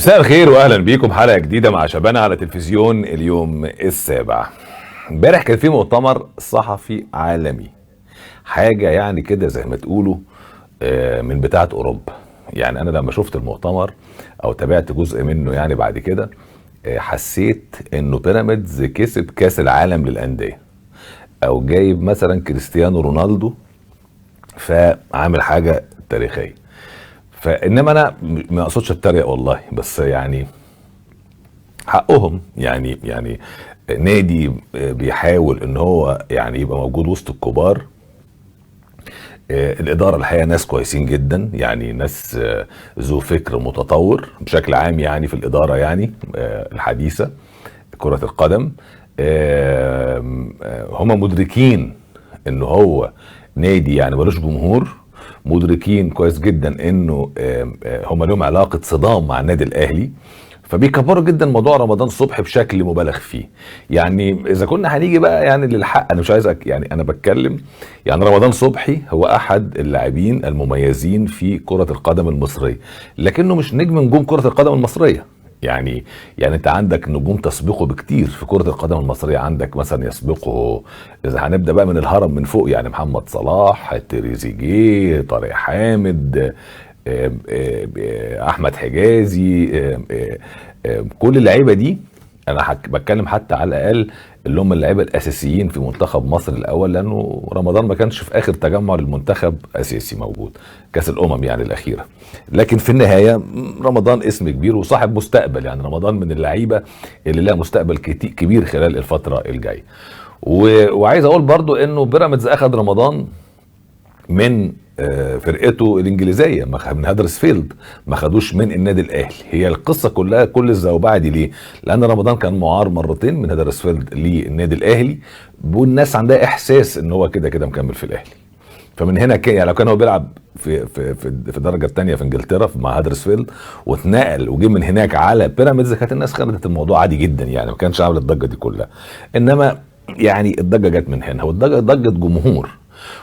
مساء الخير واهلا بيكم حلقه جديده مع شبانه على تلفزيون اليوم السابع. امبارح كان في مؤتمر صحفي عالمي، حاجه يعني كده زي ما تقولوا من بتاعه اوروبا. يعني انا لما شفت المؤتمر او تابعت جزء منه يعني بعد كده حسيت انه بيراميدز كسب كاس العالم للانديه، او جايب مثلا كريستيانو رونالدو فعامل حاجه تاريخيه. فانما انا ما اقصدش اتريق والله، بس يعني حقهم يعني نادي بيحاول ان هو يعني يبقى موجود وسط الكبار. الاداره الحقيقه ناس كويسين جدا، يعني ناس ذو فكر متطور بشكل عام يعني في الاداره يعني الحديثه كره القدم. هم مدركين ان هو نادي يعني ملوش جمهور، مدركين كويس جدا انه هم لهم علاقه صدام مع النادي الاهلي، فبيكبروا جدا موضوع رمضان صبحي بشكل مبالغ فيه. يعني اذا كنا هنيجي بقى يعني للحق، انا مش عايزك يعني انا بتكلم يعني رمضان صبحي هو احد اللاعبين المميزين في كرة القدم المصرية، لكنه مش نجم نجوم كرة القدم المصرية. يعني انت عندك نجوم تسبقه بكتير في كرة القدم المصرية. عندك مثلا يسبقه اذا هنبدأ بقى من الهرم من فوق، يعني محمد صلاح، تريزيجيه، طارق حامد، احمد حجازي، كل اللعيبه دي. انا بتكلم حتى على الاقل اللي هم اللعيبه الاساسيين في منتخب مصر الاول، لانه رمضان ما كانش في اخر تجمع للمنتخب اساسي موجود، كاس الامم يعني الاخيره. لكن في النهايه رمضان اسم كبير وصاحب مستقبل، يعني رمضان من اللعيبه اللي لها مستقبل كبير خلال الفتره الجايه. وعايز اقول برضو انه بيراميدز اخذ رمضان من فرقته الانجليزيه من هدرسفيلد، ما خدوش من النادي الاهلي. هي القصه كلها كل الزوبعه دي ليه؟ لان رمضان كان معار مرتين من هدرسفيلد للنادي الاهلي، والناس عندها احساس ان هو كده كده مكمل في الاهلي. فمن هنا كان يعني لو كان هو بيلعب في الدرجه الثانيه في انجلترا مع هدرسفيلد واتنقل وجه من هناك على بيراميدز، كانت الناس خدت الموضوع عادي جدا، يعني ما كانش عامل الضجه دي كلها. انما يعني الضجه جت من هنا، والضجه ضجه جمهور.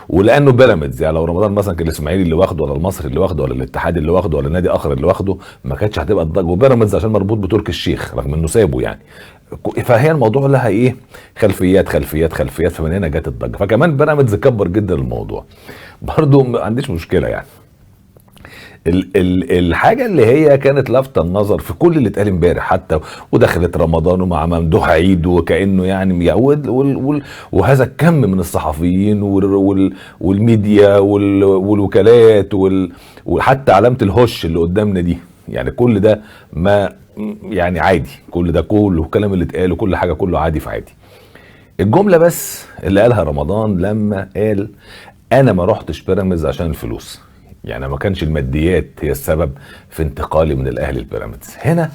ولانه بيراميدز يعني لو رمضان مثلا كان الاسماعيلي اللي واخده ولا المصري اللي واخده ولا الاتحاد اللي واخده ولا نادي اخر اللي واخده، ما كانتش هتبقى الضجه. وبيراميدز عشان مربوط بتركي الشيخ رغم انه سابه يعني، فهي الموضوع لها ايه خلفيات خلفيات خلفيات. فمن هنا جت الضجه. فكمان بيراميدز كبر جدا الموضوع، برضو ما عنديش مشكله يعني. الحاجة اللي هي كانت لافتة النظر في كل اللي اتقال امبارح حتى، ودخلت رمضان ومع ممدوح عيد وكأنه يعني يعود وهذا الكم من الصحفيين والميديا والوكالات وحتى علامة الهش اللي قدامنا دي، يعني كل ده ما يعني عادي، كل ده كله الكلام اللي اتقال وكل حاجة كله عادي في عادي. الجملة بس اللي قالها رمضان لما قال انا ما رحتش بيراميدز عشان الفلوس، يعني ما كانش الماديات هي السبب في انتقالي من الاهلي لبيراميدز. هنا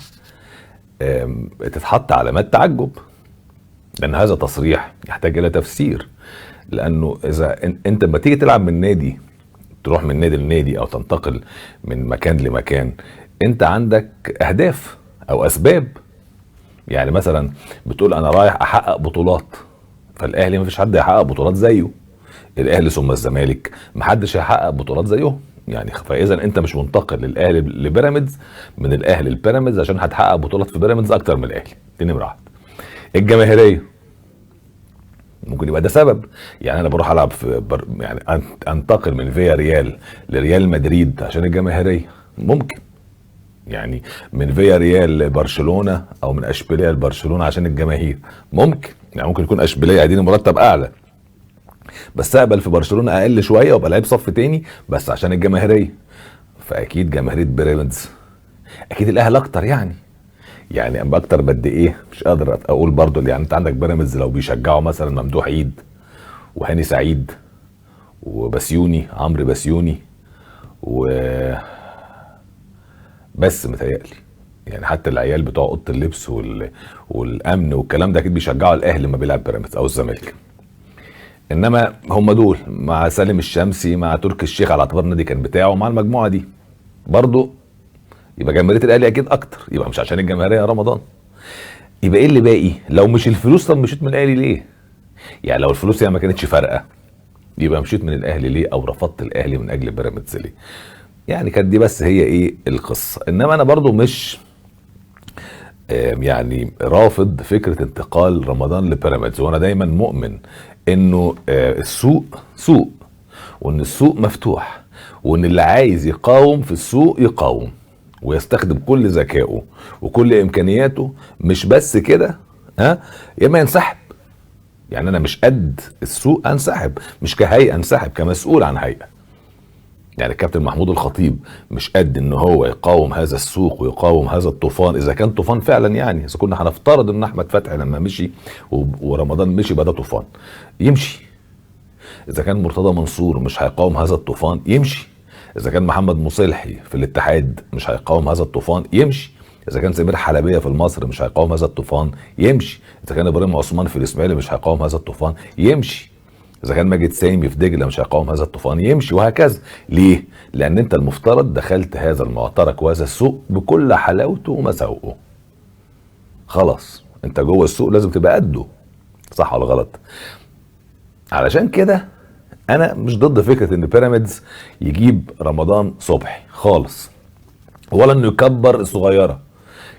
تتحط علامات تعجب، لان هذا تصريح يحتاج الى تفسير. لانه اذا انت لما تيجي تلعب من نادي، تروح من نادي لنادي او تنتقل من مكان لمكان، انت عندك اهداف او اسباب. يعني مثلا بتقول انا رايح احقق بطولات، فالاهلي ما فيش حد يحقق بطولات زيه، الاهلي ثم الزمالك محدش هيحقق بطولات زيهم يعني. فاذا انت مش منتقل للاهلي لبيراميدز من الاهلي لبيراميدز عشان هتحقق بطولات في بيراميدز اكتر من الاهلي. دي نمره واحد. الجماهيريه ممكن يبقى ده سبب، يعني انا بروح العب في يعني انتقل من فيا ريال لريال مدريد عشان الجماهيريه. ممكن يعني من فيا ريال لبرشلونه او من اشبيليه لبرشلونه عشان الجماهير. ممكن يعني ممكن يكون اشبيليه قاعدين مرتب اعلى، بس اقبل في برشلونه اقل شويه وابقى لعيب صف تاني بس عشان الجماهيريه. فاكيد جماهيريه بيراميدز اكيد الاهلي اكتر يعني اما اكتر بد ايه مش قادر اقول برضو. يعني انت عندك بيراميدز لو بيشجعوا مثلا ممدوح عيد وهاني سعيد وبسيوني عمرو بسيوني بس متهيألي يعني حتى العيال بتوع اوضه اللبس والامن والكلام ده اكيد بيشجعوا الاهلي لما بيلعب بيراميدز او الزمالك. انما هم دول مع سالم الشمسي مع تركي الشيخ على اعتبار النادي كان بتاعه مع المجموعه دي برضو، يبقى جماهيريه الاهلي اكيد اكتر. يبقى مش عشان الجماهيريه يا رمضان، يبقى ايه اللي باقي لو مش الفلوس؟ طب مشيت من الاهلي ليه؟ يعني لو الفلوس هي ما كانتش فارقه يبقى مشيت من الاهلي ليه او رفضت الاهلي من اجل بيراميدز ليه؟ يعني كانت دي بس هي ايه القصه. انما انا برضو مش يعني رافض فكره انتقال رمضان لبيراميدز، وانا دايما مؤمن انه السوق سوق، وان السوق مفتوح، وان اللي عايز يقاوم في السوق يقاوم ويستخدم كل ذكائه وكل امكانياته. مش بس كده، يا اما ينسحب. يعني انا مش قد السوق انسحب، مش كهيئه انسحب، كمسؤول عن هيئه. يعني الكابتن محمود الخطيب مش قد ان هو يقاوم هذا السوق ويقاوم هذا الطوفان، اذا كان طوفان فعلا. يعني اذا كنا هنفترض ان احمد فتحي لما مشي ورمضان مشي بدا طوفان، يمشي. اذا كان مرتضى منصور مش هيقاوم هذا الطوفان، يمشي. اذا كان محمد مصلحي في الاتحاد مش هيقاوم هذا الطوفان، يمشي. اذا كان سمير حلبيه في المصري مش هيقاوم هذا الطوفان، يمشي. اذا كان ابراهيم عثمان في الاسماعيلي مش هيقاوم هذا الطوفان، يمشي. اذا كان ماجد سامي في دجله مش هيقاوم هذا الطوفان، يمشي. وهكذا. ليه؟ لان انت المفترض دخلت هذا المعترك وهذا السوق بكل حلاوته ومساوئه. خلاص انت جوه السوق لازم تبقى قده، صح ولا غلط؟ علشان كده انا مش ضد فكره ان بيراميدز يجيب رمضان صبحي خالص، ولا انه يكبر الصغيره.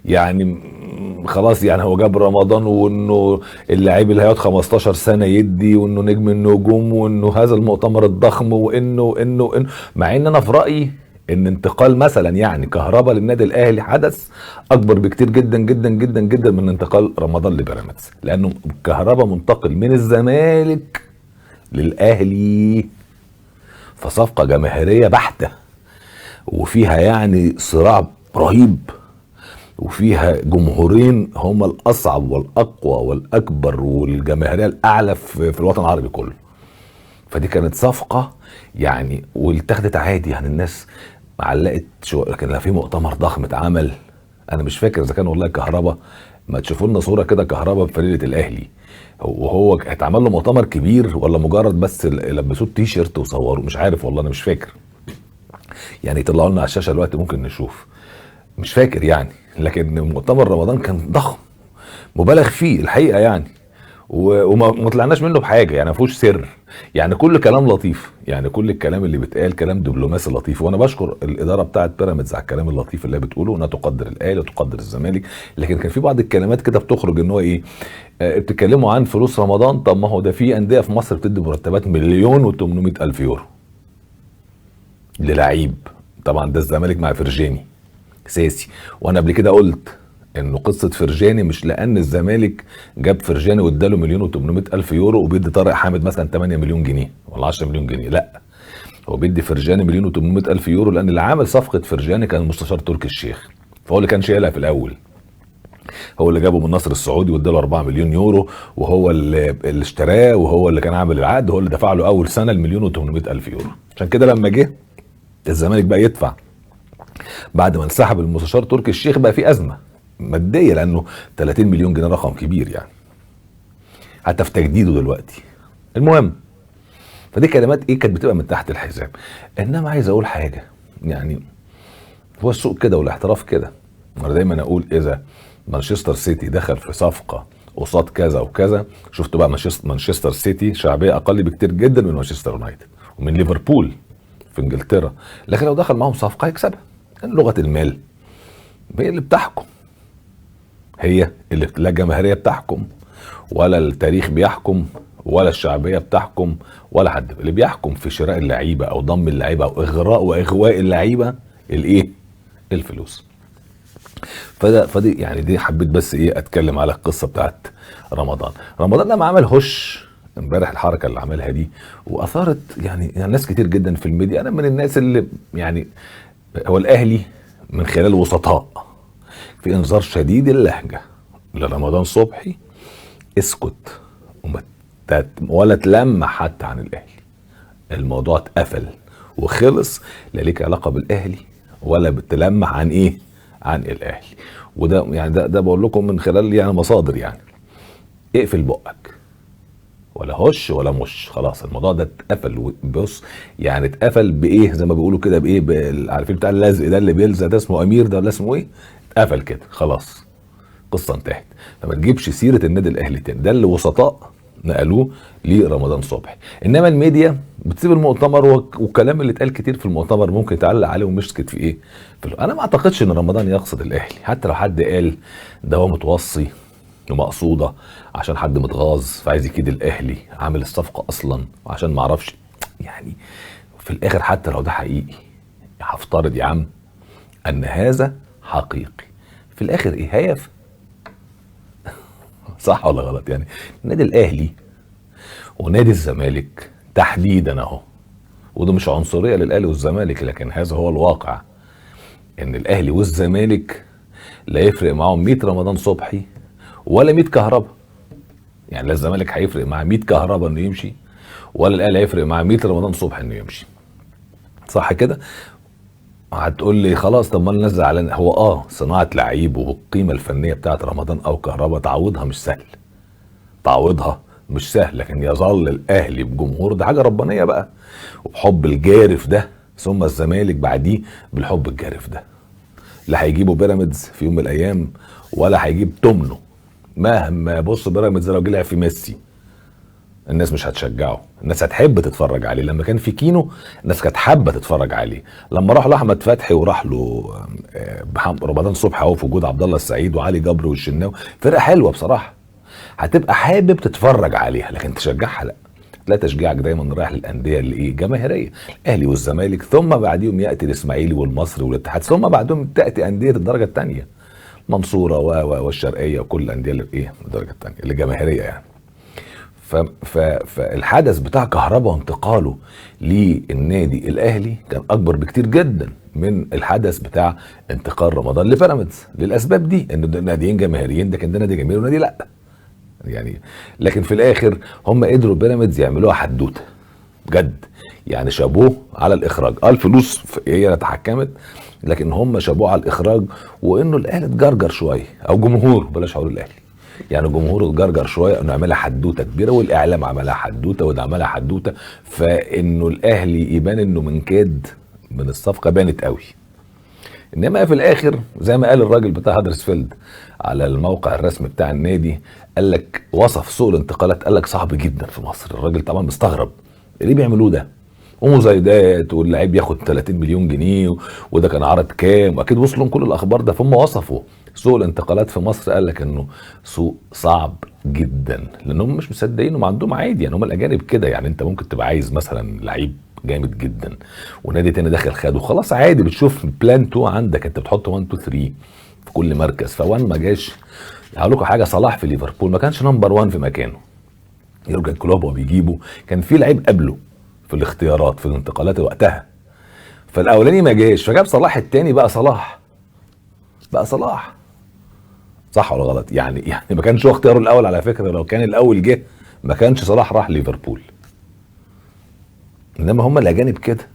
يعني خلاص، يعني هو جاب رمضان، وانه اللاعب اللي هيقعد 15 سنه يدي، وانه نجم النجوم، وانه هذا المؤتمر الضخم، وانه مع ان انا في رايي ان انتقال مثلا يعني كهربا للنادي الاهلي حدث اكبر بكتير جدا جدا جدا جدا من انتقال رمضان لبيراميدز، لانه كهربا منتقل من الزمالك للاهلي، فصفقه جماهيريه بحته، وفيها يعني صراع رهيب، وفيها جمهورين هما الاصعب والاقوى والاكبر والجماهيريه الاعلى في الوطن العربي كله. فدي كانت صفقه يعني، واتخذت عادي. يعني الناس علقت شو، لكن لا في مؤتمر ضخم اتعمل. انا مش فاكر اذا كان والله كهربا، ما تشوفوا لنا صوره كده كهربا بفريق الاهلي وهو اتعمل له مؤتمر كبير، ولا مجرد بس لبسوه التيشيرت وصوروه؟ مش عارف والله، انا مش فاكر. يعني يطلعوا لنا على الشاشه دلوقتي ممكن نشوف، مش فاكر يعني. لكن مؤتمر رمضان كان ضخم مبالغ فيه الحقيقه يعني، وما طلعناش منه بحاجه يعني، ما فيهوش سر. يعني كل كلام لطيف، يعني كل الكلام اللي بيتقال كلام دبلوماسي لطيف، وانا بشكر الاداره بتاعه بيراميدز على الكلام اللطيف اللي بتقوله، انها تقدر الاهلي وتقدر الزمالك. لكن كان في بعض الكلمات كده بتخرج ان هو ايه، بتتكلموا عن فلوس رمضان. طب ما هو ده في انديه في مصر بتدي مرتبات 1,800,000 يورو للعيب. طبعا ده الزمالك مع فرجاني اساسي. وانا قبل كده قلت انه قصه فرجاني مش لان الزمالك جاب فرجاني واداله 1,800,000 يورو وبيدي طارق حامد مثلا 8 مليون جنيه ولا 10 مليون جنيه، لا، هو بيدي فرجاني 1,800,000 يورو لان اللي عامل صفقه فرجاني كان المستشار تركي الشيخ، فهو اللي كان شايلها في الاول. هو اللي جابه من النصر السعودي واداله 4 مليون يورو، وهو اللي اشتراه، وهو اللي كان عامل العقد، وهو اللي دفع له اول سنه 1,800,000 يورو. عشان كده لما جه الزمالك بقى يدفع بعد ما انسحب المستشار تركي الشيخ بقى في ازمه ماديه، لانه 30 مليون جنيه رقم كبير يعني، حتى في تجديده دلوقتي. المهم، فدي كلمات ايه كانت بتبقى من تحت الحزام. انما عايز اقول حاجه، يعني هو السوق كده والاحتراف كده. انا دايما اقول اذا مانشستر سيتي دخل في صفقه قصاد كذا وكذا، شفتوا بقى مانشستر سيتي شعبيه اقل بكتير جدا من مانشستر يونايتد ومن ليفربول في انجلترا، لكن لو دخل معاهم صفقه هيكسبها. لغه المال هي اللي بتحكم، هي اللي لا الجماهيريه بتحكم، ولا التاريخ بيحكم، ولا الشعبيه بتحكم، ولا حد. اللي بيحكم في شراء اللعيبه او ضم اللعيبه او اغراء واغواء اللعيبه الايه؟ الفلوس. فدي يعني دي حبيت بس ايه اتكلم على القصه بتاعت رمضان لما عمل هش امبارح، الحركه اللي عملها دي واثارت يعني ناس كتير جدا في الميديا. انا من الناس اللي يعني، هو الاهلي من خلال وسطاء في انذار شديد اللهجه لرمضان صبحي، اسكت ولا تلمح حتى عن الاهلي. الموضوع اتقفل وخلص، لا ليك علاقه بالاهلي ولا بتلمح عن ايه؟ عن الاهلي. وده يعني ده بقول لكم من خلال يعني مصادر. يعني اقفل بقك، ولا هش ولا مش، خلاص الموضوع ده اتقفل. بص يعني اتقفل بايه زي ما بيقولوا كده، بايه عارفين بتاع اللزق ده اللي بيلزق ده اسمه امير ده ولا اسمه ايه؟ اتقفل كده خلاص، قصه انتهت. فما تجيبش سيره النادي الاهلي تاني. ده اللي وسطاء نقلوه لرمضان صبحي. انما الميديا بتسيب المؤتمر والكلام اللي اتقال كتير في المؤتمر ممكن تعلق عليه ومسكت في ايه. انا ما اعتقدش ان رمضان يقصد الاهلي، حتى لو حد قال ده هو متوصي ومقصوده عشان حد متغاظ فعايز يكيد الاهلي، عامل الصفقه اصلا عشان ما اعرفش يعني. في الاخر حتى لو ده حقيقي، هفترض يا عم ان هذا حقيقي، في الاخر ايه هيف؟ صح ولا غلط؟ يعني النادي الاهلي ونادي الزمالك تحديدا اهو، وده مش عنصريه للاهلي والزمالك، لكن هذا هو الواقع، ان الاهلي والزمالك لا يفرق معاهم 100 رمضان صبحي ولا 100 كهربا. يعني لا الزمالك هيفرق مع 100 كهربا انه يمشي، ولا الاهلي هيفرق مع 100 رمضان صبحي انه يمشي. صح كده؟ هتقول لي خلاص طب ما الناس زعلانه. هو صناعه لعيب والقيمه الفنيه بتاعت رمضان او كهربا تعويضها مش سهل، تعويضها مش سهل، لكن يظل الاهلي بجمهور ده حاجه ربانيه بقى، وبحب الجارف ده، ثم الزمالك بعديه بالحب الجارف ده. لا هيجيبوا بيراميدز في يوم من الايام ولا هيجيب تمنه. مهما بص بيراميدز لو جه في ميسي الناس مش هتشجعه، الناس هتحب تتفرج عليه. لما كان في كينو الناس كانت حابه تتفرج عليه، لما راح لاحمد فتحي وراح له رمضان صبحي اهو في وجود عبد الله السعيد وعلي جبر والشناوي، فرقه حلوه بصراحه هتبقى حابب تتفرج عليها، لكن تشجعها لا. لا، تشجيعك دايما رايح للانديه اللي ايه جماهيريه، الاهلي والزمالك، ثم بعديهم ياتي الاسماعيلي والمصري والاتحاد، ثم بعدهم تاتي انديه الدرجه الثانيه، منصوره والشرقيه وكل الانديه اللي ايه الدرجه الثانيه اللي جماهيريه يعني. فالحدث بتاع كهربا وانتقاله للنادي الاهلي كان اكبر بكتير جدا من الحدث بتاع انتقال رمضان لبيراميدز، للاسباب دي، ان ناديين جماهيريين، ده كان ده نادي جماهيري ونادي لا يعني. لكن في الاخر هم قدروا بيراميدز يعملوها حدوته بجد، يعني شابوه على الاخراج. الفلوس هي اللي تحكمت، لكن هم شابوه على الاخراج، وانه الاهلي اتجرجر شويه، او جمهور بلاش اقول الاهلي، يعني جمهور اتجرجر شويه انه يعملها حدوته كبيره، والاعلام عملها حدوته وده عملها حدوته، فانه الاهلي يبان انه من كاد من الصفقه بانت قوي. انما في الاخر زي ما قال الراجل بتاع هدرسفيلد على الموقع الرسمي بتاع النادي، قال لك وصف سوق الانتقالات، قال لك صعب جدا في مصر. الراجل طبعا مستغرب ليه بيعملوه ده، ومزايدات واللعيب ياخد 30 مليون جنيه وده كان عرض كام، واكيد وصلوا كل الاخبار ده. فهم وصفوا سوق الانتقالات في مصر، قال لك انه سوق صعب جدا، لانهم مش مصدقين وما عندهم عادي يعني. هم الاجانب كده يعني، انت ممكن تبقى عايز مثلا لعيب جامد جدا ونادي تاني داخل خده، خلاص عادي بتشوف بلان 2 عندك، انت بتحط 1 2 3 في كل مركز. فوان ما جاش. هقول لكم حاجه، صلاح في ليفربول ما كانش نمبر 1 في مكانه، يورجن كلوب هو بيجيبه كان في لعيب قبله في الاختيارات في الانتقالات وقتها، فالاولاني ما جاش فجاب صلاح، التاني بقى صلاح، بقى صلاح. صح ولا غلط؟ يعني ما كانش هو اختياره الاول على فكره، لو كان الاول جه ما كانش صلاح راح ليفربول. انما هم الاجانب كده.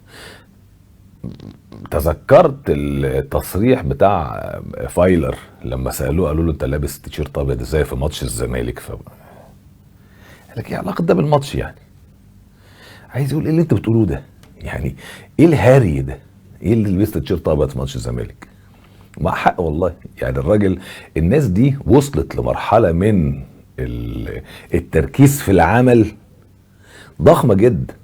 تذكرت التصريح بتاع فايلر لما سالوه قالوا له انت لابس تيشيرت ابيض ازاي في ماتش الزمالك، قال لك ايه علاقه ده بالماتش يعني؟ عايز يقول ايه اللي انت بتقولوه ده يعني؟ ايه الهاري ده؟ ايه اللي لبست تيشيرت ابيض في ماتش الزمالك؟ مع حق والله يعني. الراجل الناس دي وصلت لمرحله من التركيز في العمل ضخمه جدا،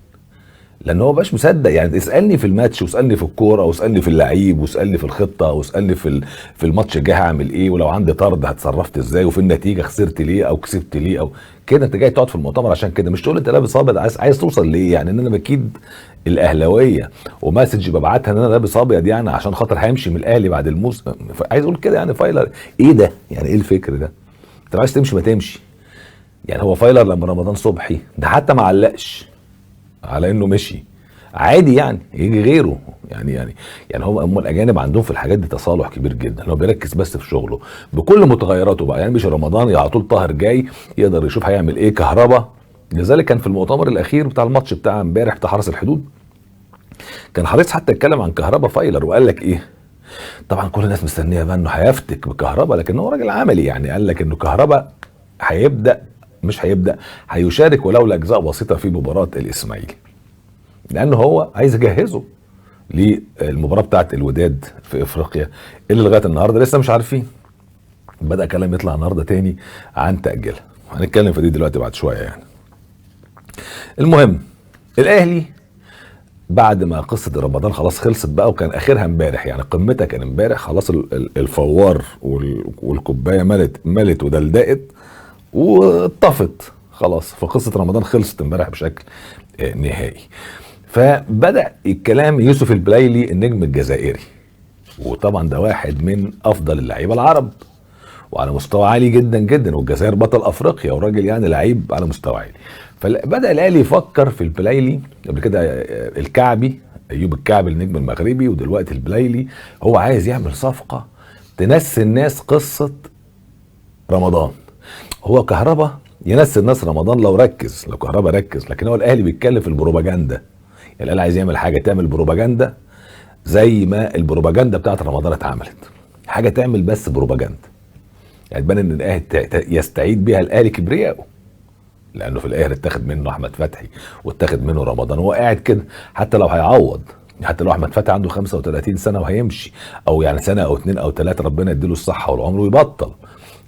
لان هو مبقاش مصدق يعني. اسالني في الماتش، واسالني في الكوره، واسالني في اللعيب، واسالني في الخطه، واسالني في الماتش الجاي هعمل ايه، ولو عندي طرد هتصرفت ازاي، وفي النتيجه خسرت ليه او كسبت ليه او كده. انت جاي تقعد في المؤتمر عشان كده، مش تقول انت لابس ابيض عايز توصل ليه يعني؟ ان انا بكيد الاهلاويه ومسج ببعتها ان انا لابس ابيض يعني عشان خاطر هيمشي من الاهلي بعد الموسم. عايز اقول كده يعني. فايلر ايه ده يعني؟ ايه الفكر ده؟ انت عايز تمشي ما تمشي يعني. هو فايلر لما رمضان صبحي ده حتى ما علقش على انه مشي عادي يعني، يجي غيره يعني هم الاجانب عندهم في الحاجات دي تصالح كبير جدا. هو بيركز بس في شغله بكل متغيراته بقى يعني. مش رمضان على طول طاهر جاي يقدر يشوف هيعمل ايه كهربا. لذلك كان في المؤتمر الاخير بتاع الماتش بتاع امبارح بتاع حرس الحدود كان حريص حتى يتكلم عن كهربا فايلر، وقال لك ايه، طبعا كل الناس مستنيه بقى انه هيفتك بكهربا، لكن هو راجل عملي يعني. قال لك انه كهربا مش هيبدا هيشارك ولو لاجزاء بسيطه في مباراه الاسماعيلي، لانه هو عايز يجهزه للمباراه بتاعه الوداد في افريقيا اللي لغايه النهارده لسه مش عارفين. بدا كلام يطلع النهارده تاني عن تاجيلها، هنتكلم في دي دلوقتي بعد شويه يعني. المهم الاهلي بعد ما قصه رمضان خلاص خلصت بقى، وكان اخرها امبارح، يعني قمتها كان امبارح، خلاص الفوار والكوبايه ملت ودلدقت واتطفت خلاص، فقصه رمضان خلصت امبارح بشكل نهائي. فبدا الكلام يوسف البلايلي النجم الجزائري، وطبعا ده واحد من افضل اللعيبه العرب وعلى مستوى عالي جدا جدا، والجزائر بطل افريقيا وراجل يعني لعيب على مستوى عالي. فبدا الاهلي يفكر في البلايلي قبل كده، الكعبي ايوب الكعبي النجم المغربي، ودلوقتي البلايلي هو عايز يعمل صفقه تنسي الناس قصه رمضان. هو كهربا ينسي الناس رمضان لو ركز، لو كهربا ركز، لكن هو الاهلي بيتكلم في البروباجندا. يعني الاهلي عايز يعمل حاجه تعمل بروباجندا زي ما البروباجندا بتاعت رمضان اتعملت، حاجه تعمل بس بروباجندا، يعني تبان ان الاهلي يستعيد بيها الاهلي كبرياءه، لانه في الاخر اتاخد منه احمد فتحي واتاخد منه رمضان وهو قاعد كده. حتى لو هيعوض، حتى لو احمد فتحي عنده 35 سنه وهيمشي، او يعني سنه او 2 أو 3 ربنا يديله الصحه والعمر ويبطل،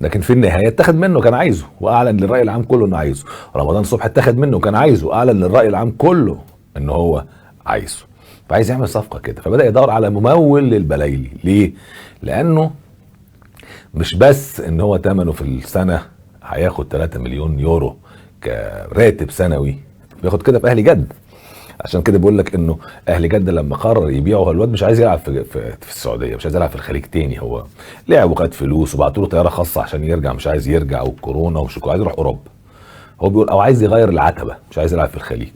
لكن في النهايه اتاخد منه كان عايزه واعلن للراي العام كله انه عايزه. رمضان صبحي اتاخد منه كان عايزه واعلن للراي العام كله انه هو عايزه. فعايز يعمل صفقه كده، فبدا يدور على ممول للبلايلي. ليه؟ لانه مش بس ان هو ثمنه في السنه هياخد 3 مليون يورو كراتب سنوي، بياخد كده في اهلي جده. عشان كده بقول لك انه اهلي جده لما قرر يبيعه، هو الواد مش عايز يلعب في السعوديه، مش عايز يلعب في الخليج تاني، هو لعب وخد فلوس وبعتوا له طياره خاصه عشان يرجع، مش عايز يرجع والكورونا ومش عايز يروح اوروبا. هو بيقول او عايز يغير العتبه، مش عايز يلعب في الخليج.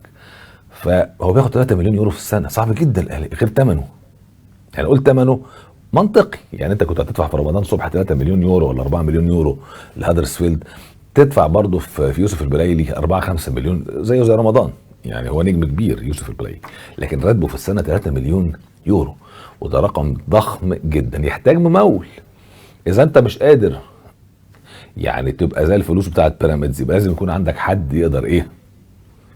فهو بياخد 3 مليون يورو في السنه، صعب جدا الاهلي غير ثمنه. يعني قول ثمنه منطقي، يعني انت كنت هتدفع في رمضان صبح 3 مليون يورو ولا 4 مليون يورو لهدرسفيلد، تدفع برضه في يوسف البلايلي 4 5 مليون زيه زي رمضان. يعني هو نجم كبير يوسف البلايلي، لكن راتبه في السنه 3 مليون يورو، وده رقم ضخم جدا يحتاج ممول. اذا انت مش قادر يعني تبقى زي الفلوس بتاعت بيراميدز، يبقى لازم يكون عندك حد يقدر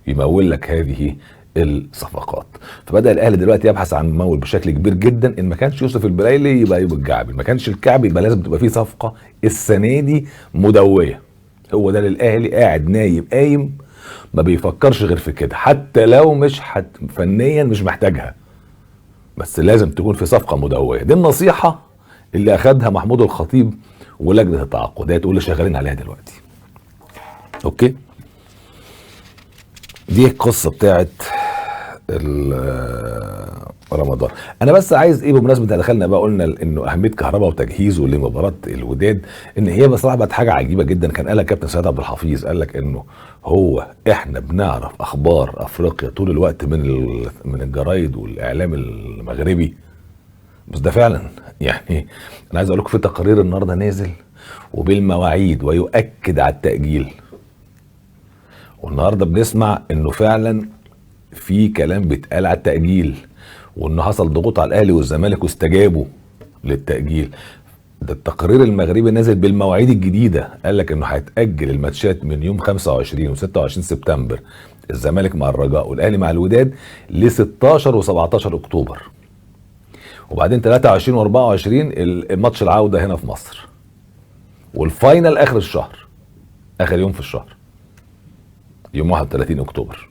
يمول لك هذه الصفقات. فبدا الاهلي دلوقتي يبحث عن ممول بشكل كبير جدا، ان ما كانش يوسف البلايلي يبقى ايوب الكعبي، ما كانش الكعبي يبقى لازم تبقى فيه صفقه السنه دي مدويه. هو ده للاهلي قاعد نايم قايم ما بيفكرش غير في كده، حتى لو مش فنيا مش محتاجها، بس لازم تكون في صفقه مدويه. دي النصيحه اللي اخدها محمود الخطيب ولجنه التعاقدات واللي شغالين عليها دلوقتي. اوكي، دي القصه بتاعت رمضان. انا بس عايز بمناسبه دخلنا بقى قلنا انه اهميه كهربا وتجهيزه لمباراه الوداد، ان هي بصراحه بقت حاجه عجيبه جدا. كان قالها كابتن سيد عبد الحفيظ، قال لك انه هو احنا بنعرف اخبار افريقيا طول الوقت من الجرايد والاعلام المغربي، بس ده فعلا يعني انا عايز اقول لكم في تقرير النهارده نازل وبالمواعيد ويؤكد على التاجيل، والنهارده بنسمع انه فعلا في كلام بيتقال على التأجيل، وانه حصل ضغوط على الاهلي والزمالك واستجابوا للتأجيل. ده التقرير المغربي نازل بالمواعيد الجديدة، قال لك انه هيتأجل الماتشات من يوم 25 و26 سبتمبر، الزمالك مع الرجاء والاهلي مع الوداد، ل 16 و17 اكتوبر، وبعدين 23 و24 الماتش العودة هنا في مصر، والفاينل اخر الشهر، اخر يوم في الشهر يوم 31 اكتوبر،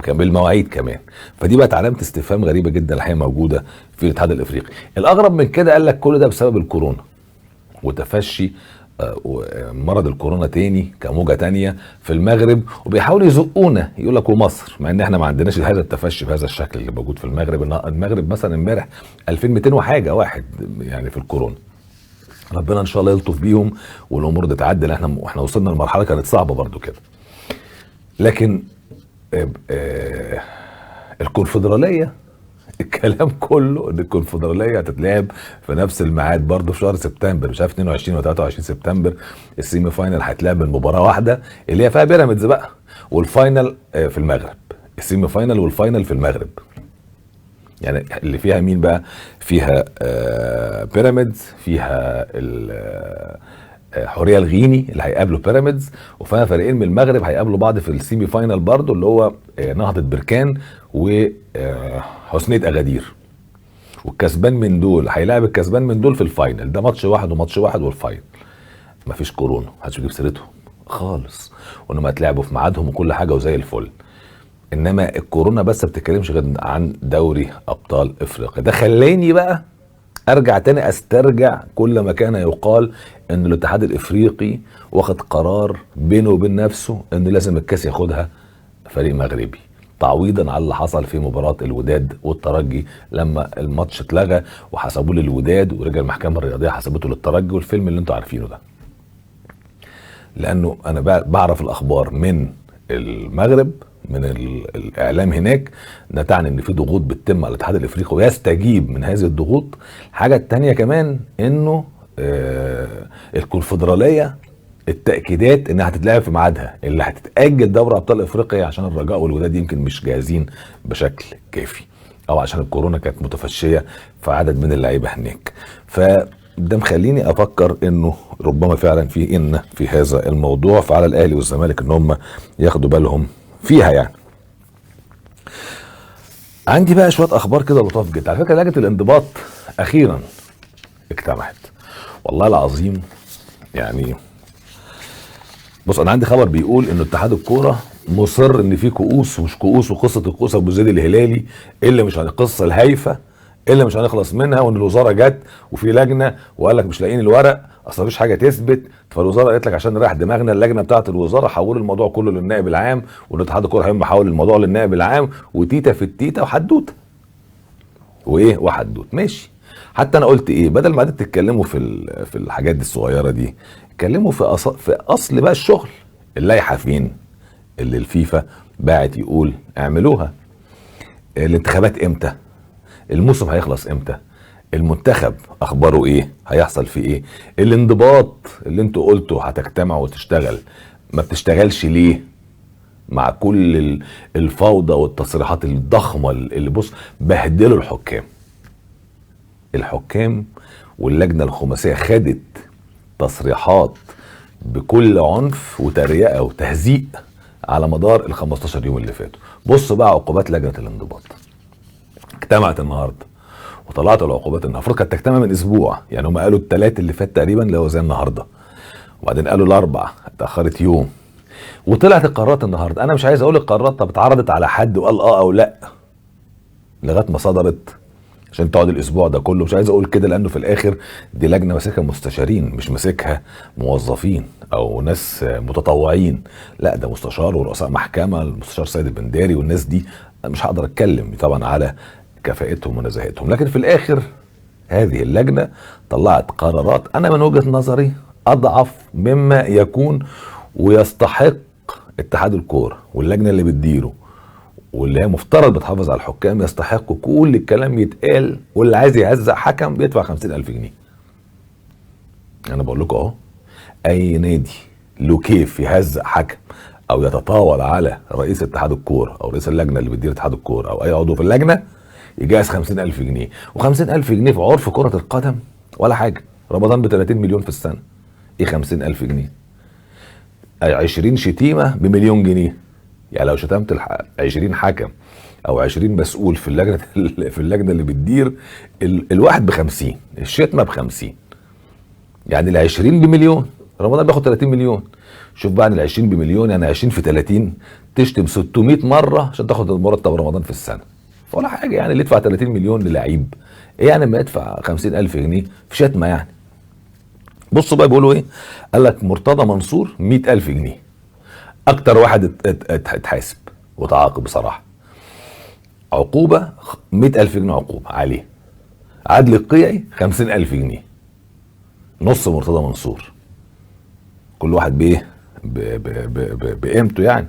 كان بالمواعيد كمان. فدي بقت علامه استفهام غريبه جدا الحقيقه موجوده في الاتحاد الافريقي. الاغرب من كده قال لك كل ده بسبب الكورونا وتفشي مرض الكورونا تاني كموجه تانيه في المغرب، وبيحاولوا يزقونا يقول لك ومصر، مع ان احنا ما عندناش هذا التفشي بهذا الشكل اللي موجود في المغرب. المغرب مثلا امبارح 2200 وحاجه واحد يعني في الكورونا. ربنا ان شاء الله يلطف بيهم والامور دي تعدل. احنا وصلنا لمرحله كانت صعبه برضو كده. لكن الكونفدراليه الكلام كله ان الكونفدراليه هتتلعب في نفس الميعاد برضه في شهر سبتمبر، مش عارف 22 و 23 سبتمبر. السيمي فاينل هيتلعب من مباراه واحده اللي هي فيها بيراميدز بقى، والفاينل في المغرب. السيمي فاينل والفاينل في المغرب، يعني اللي فيها مين بقى؟ فيها بيراميدز، فيها حوريه الغيني اللي هيقابلوا بيراميدز، وفيها فريقين من المغرب هيقابلوا بعض في السيمي فاينل برضو، اللي هو نهضة بركان وحسنية اغادير. والكسبان من دول هيلاعب الكسبان من دول في الفاينل. ده ماتش واحد وماتش واحد والفاينل. مفيش كورونا، محدش بيجيب سيرته خالص، وانهم هتلعبوا في ميعادهم وكل حاجه وزي الفل. انما الكورونا بس بتتكلمش غير عن دوري ابطال افريقيا. ده خلاني بقى ارجع تاني استرجع كل ما كان يقال ان الاتحاد الافريقي واخد قرار بينه وبين نفسه ان لازم الكاس ياخدها فريق مغربي، تعويضا على اللي حصل في مباراة الوداد والترجي لما الماتش اتلغى وحسبوه للوداد ورجع المحكمة الرياضية حسبته للترجي، والفيلم اللي انتوا عارفينه ده. لانه انا بعرف الاخبار من المغرب، من الاعلام هناك، ده تعني ان في ضغوط بتتم على الاتحاد الافريقي ويستجيب من هذه الضغوط. الحاجه الثانيه كمان انه الكونفدراليه التاكيدات انها هتتلعب في ميعادها، اللي هتتاجل دوري ابطال افريقيا عشان الرجاء والوداد يمكن مش جاهزين بشكل كافي، او عشان الكورونا كانت متفشيه في عدد من اللعيبه هناك. ده مخليني افكر انه ربما فعلا في هذا الموضوع، فعلى الاهلي والزمالك ان هم ياخدوا بالهم فيها يعني. عندي بقى شويه اخبار كده لطاف جدا. على فكره لجنه الانضباط اخيرا اجتمعت، والله العظيم. يعني بص، انا عندي خبر بيقول ان اتحاد الكوره مصر ان في كؤوس ومش كؤوس، وقصه الكؤوس ابو زيد الهلالي اللي مش القصه الهايفه اللي مش هنخلص منها، وان الوزاره جت وفي لجنه وقال لك مش لاقيين الورق، اصل مفيش حاجه تثبت، فالوزاره قالت لك عشان نريح دماغنا اللجنه بتاعه الوزاره حولوا الموضوع كله للنائب العام، وان اتحاد الكوره هيقوم محول الموضوع للنائب العام، وتيتا في التيتا وحدوته وايه وحدوت ماشي. حتى انا قلت ايه، بدل ما قعدتوا تتكلموا في الحاجات دي الصغيره دي، اتكلموا في اصل بقى الشغل. اللائحه فين اللي الفيفا باعت يقول اعملوها؟ الانتخابات امتى؟ الموسم هيخلص امتى؟ المنتخب اخباره ايه؟ هيحصل فيه ايه؟ الانضباط اللي انتوا قلتوا هتجتمع وتشتغل ما بتشتغلش ليه؟ مع كل الفوضى والتصريحات الضخمه اللي بص بهدلوا الحكام واللجنه الخماسيه خدت تصريحات بكل عنف وتريقه وتهزيء على مدار ال 15 يوم اللي فاتوا. بص بقى عقوبات لجنه الانضباط. اجتمعت النهارده وطلعت العقوبات. المفروض كانت تجتمع من اسبوع، يعني هم قالوا الثلاث اللي فات تقريبا اللي هو زي النهارده، وبعدين قالوا الاربع اتاخرت يوم، وطلعت القرارات النهارده. انا مش عايز اقول القرارات طب اتعرضت على حد وقال اه او لا لغايه ما صدرت عشان تقعد الاسبوع ده كله. مش عايز اقول كده لانه في الاخر دي لجنه ماسكها مستشارين، مش ماسكها موظفين او ناس متطوعين، لا ده مستشار ورؤساء محكمه، المستشار سيد البنداري والناس دي. مش هقدر اتكلم طبعا على كفاءتهم ونزاهتهم، لكن في الاخر هذه اللجنه طلعت قرارات انا من وجهه نظري اضعف مما يكون ويستحق اتحاد الكوره واللجنه اللي بتديره واللي هي مفترض بتحافظ على الحكام يستحقوا كل الكلام يتقال، واللي عايز يهزق حكم بيدفع 50,000 جنيه. انا بقول لكم اهو، اي نادي له كيف يهزق حكم او يتطاول على رئيس اتحاد الكوره او رئيس اللجنه اللي بتدير اتحاد الكوره او اي عضو في اللجنه يجهز 50,000 جنيه. و50,000 جنيه في عرف كره القدم ولا حاجه. رمضان ب 30 مليون في السنه، ايه 50,000 جنيه؟ 20 شتيمه بمليون جنيه. يعني لو شتمت 20 حكم او 20 مسؤول في اللجنه اللي بتدير، الواحد ب50، الشتمه ب50، يعني ال20 بمليون. رمضان بياخد 30 مليون. شوف بقى، ال20 بمليون يعني 20 في 30 تشتم 600 مره عشان تاخد مرتب رمضان في السنه. ولا حاجه يعني، اللي يدفع 30 مليون للعيب ايه يعني ما يدفع 50,000 جنيه في شتمه يعني. بصوا بقى بيقولوا ايه، قال لك مرتضى منصور 100,000 جنيه، اكتر واحد اتحاسب وتعاقب بصراحه. عقوبه 100,000 جنيه عقوبه عليه. عدل القيعي 50,000 جنيه، نص مرتضى منصور. كل واحد بايه بقيمته يعني.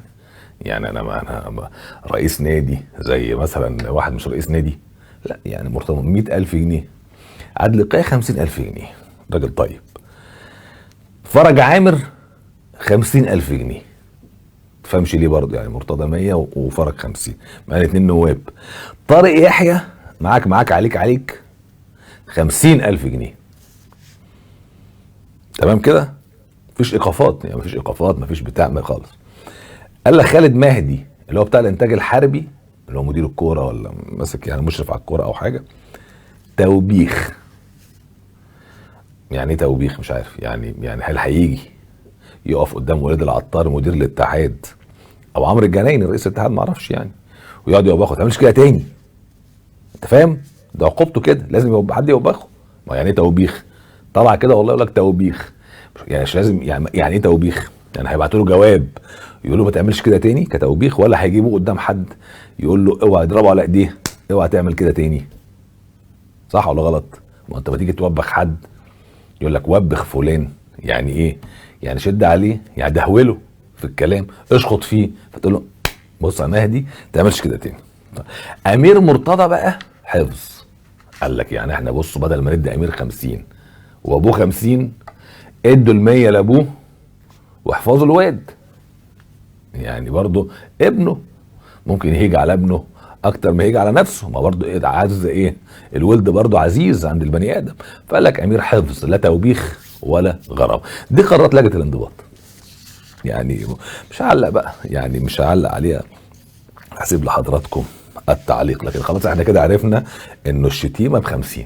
يعني انا رئيس نادي زي مثلا واحد مش رئيس نادي، لا يعني مرتضى 100,000 جنيه، عدل القيعي 50,000 جنيه، راجل طيب. فرج عامر 50,000 جنيه، تفهمش ليه برضه يعني، مرتضى 100 وفرج 50، معانا 2 نواب. طارق يحيى معاك عليك 50,000 جنيه. تمام كده، مفيش ايقافات يعني، مفيش بتاع ما خالص. قال لك خالد مهدي اللي هو بتاع الانتاج الحربي اللي هو مدير الكوره ولا ماسك يعني مشرف على الكوره او حاجه، توبيخ. يعني ايه توبيخ؟ مش عارف يعني هل هيجي يقف قدام وليد العطار مدير الاتحاد او عمرو الجنايني رئيس الاتحاد ما اعرفش يعني، ويقعد يوبخه ما تعملش كده تاني. انت فاهم؟ ده عقوبته كده، لازم حد يوبخه. ما يعني ايه توبيخ؟ طلع كده والله يقول لك توبيخ، يعني مش لازم يعني ايه توبيخ؟ يعني هيبعتوا له جواب يقول له ما تعملش كده تاني كتوبيخ، ولا هيجيبوه قدام حد يقول له اوعى يضربه على ايديه اوعى تعمل كده تاني؟ صح ولا غلط؟ ما انت بتيجي توبخ حد يقول لك وبخ فلان، يعني ايه؟ يعني شد عليه، يعني دهوله في الكلام، اشخط فيه، فتقول له بص يا مهدي ما تعملش كده تاني. امير مرتضى بقى حفظ، قال لك يعني احنا بصوا بدل ما ندي امير 50 وابوه 50، ادوا ال100 لابوه واحفظوا الواد. يعني برضه ابنه ممكن يهيج على ابنه اكتر ما يهيج على نفسه، ما برضه ايه عز ايه الولد برضه عزيز عند البني ادم. فقال لك امير حفظ لا توبيخ ولا غرام. دي قرارات لجنه الانضباط، يعني مش هعلق بقى، يعني مش هعلق عليها، هسيب لحضراتكم التعليق. لكن خلاص احنا كده عرفنا انه الشتيمه ب50،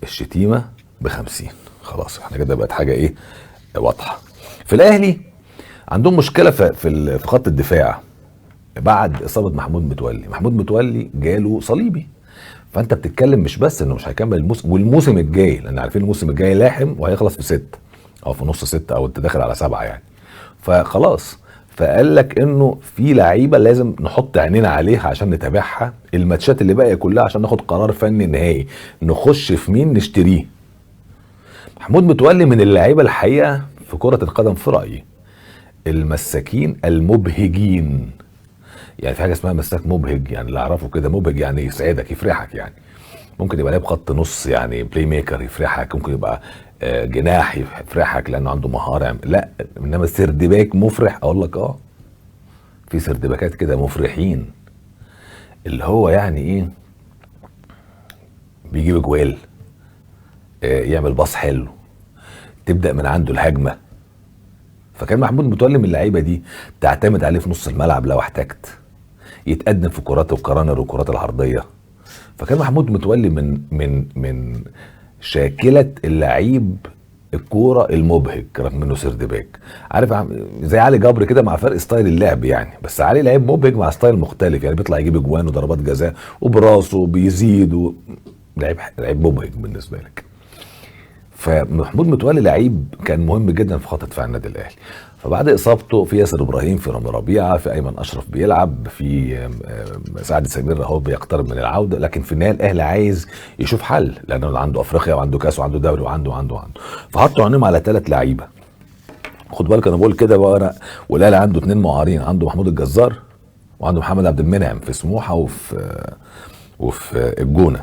الشتيمه ب50، خلاص احنا كده بقت حاجه ايه واضحه. في الاهلي عندهم مشكله في خط الدفاع بعد اصابه محمود متولي. محمود متولي جاله صليبي، فانت بتتكلم مش بس انه مش هيكمل الموسم، والموسم الجاي لان عارفين الموسم الجاي لاحم وهيخلص في 6 او في نص 6 او انت داخل على 7 يعني، فخلاص. فقال لك انه في لعيبه لازم نحط عينينا عليها عشان نتابعها الماتشات اللي باقيه كلها عشان ناخد قرار فني نهائي نخش في مين نشتريه. محمود متولي من اللعيبه الحقيقه في كره القدم في رايي المساكين المبهجين. يعني في حاجه اسمها مساك مبهج، يعني اللي اعرفه كده مبهج يعني يسعدك يفرحك، يعني ممكن يبقى لاعب خط نص يعني بلاي ميكر يفرحك، ممكن يبقى جناح يفرحك لانه عنده مهاره يعني. لا انما سردباك مفرح اقول لك في سردباكات كده مفرحين، اللي هو يعني ايه بيجيب جوال، يعمل باص حلو، تبدا من عنده الهجمه. فكان محمود متولي من اللعيبه دي تعتمد عليه في نص الملعب لو احتجت، يتقدم في كرات الكرانر والكرات العرضيه. فكان محمود متولي من شاكله اللعيب الكوره المبهج رغم انه سردباك. عارف زي علي جبر كده مع فرق ستايل اللعب يعني، بس علي لعيب مبهج مع ستايل مختلف، يعني بيطلع يجيب اجوان وضربات جزاء وبراسه بيزيد لعيب مبهج بالنسبه لك. فمحمود متولي لعيب كان مهم جدا في خط دفاع النادي الاهلي. فبعد اصابته في ياسر ابراهيم، في رامي ربيعه، في ايمن اشرف بيلعب، في سعد سمير اهو بيقترب من العوده، لكن في النهايه الاهلي عايز يشوف حل لانه عنده افريقيا وعنده كاس وعنده دوري وعنده فحطوا عينيهم على 3 لعيبه. خد بالك انا بقول كده بقى، والاهلي عنده 2 معارين، عنده محمود الجزار وعنده محمد عبد المنعم في سموحه وفي الجونه.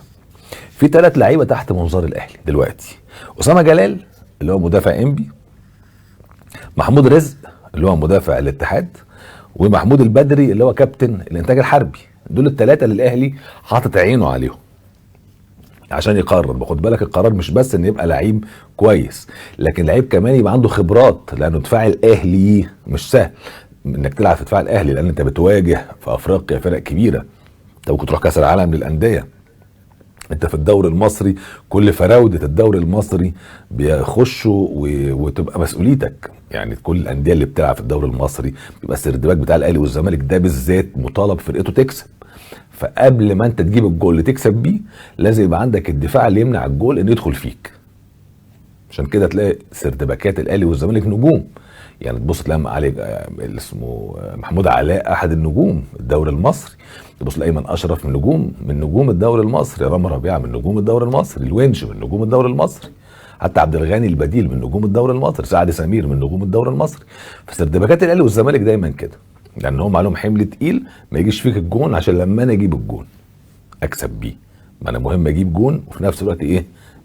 في 3 لعيبه تحت منظار الاهلي دلوقتي: اسامه جلال اللي هو مدافع انبي، محمود رزق اللي هو مدافع الاتحاد، ومحمود البدري اللي هو كابتن الانتاج الحربي. دول ال3 اللي الاهلي حاطط عينه عليهم عشان يقرر. باخد بالك القرار مش بس ان يبقى لعيب كويس، لكن لعيب كمان يبقى عنده خبرات، لانه دفاع الاهلي مش سهل انك تلعب في دفاع الاهلي، لان انت بتواجه في افريقيا فرق كبيره، انت ممكن تروح كاس العالم للانديه، انت في الدوري المصري كل فراوده الدوري المصري بيخشوا وتبقى مسؤوليتك. يعني كل الانديه اللي بتلعب في الدوري المصري بيبقى السردباك بتاع الاهلي والزمالك ده بالذات مطالب فرقته تكسب. فقبل ما انت تجيب الجول اللي تكسب بيه لازم يبقى عندك الدفاع اللي يمنع الجول انه يدخل فيك. عشان كده تلاقي سردباكات الاهلي والزمالك نجوم، يعني تبص تلاقي علي اللي اسمه محمود علاء احد النجوم الدوري المصري، تبص لايمن اشرف من نجوم الدوري المصري، رامي ربيعه من نجوم الدوري المصري، الونش من نجوم الدوري المصري، حتى عبد الغني البديل من نجوم الدوري المصري، سعد سمير من نجوم الدوري المصري. فسردباكات الاهلي والزمالك دايما كده، لان هم عليهم حمل تقيل، ما يجيش فيك الجون عشان لما انا اجيب الجون اكسب بيه، ما انا مهم اجيب جون وفي نفس الوقت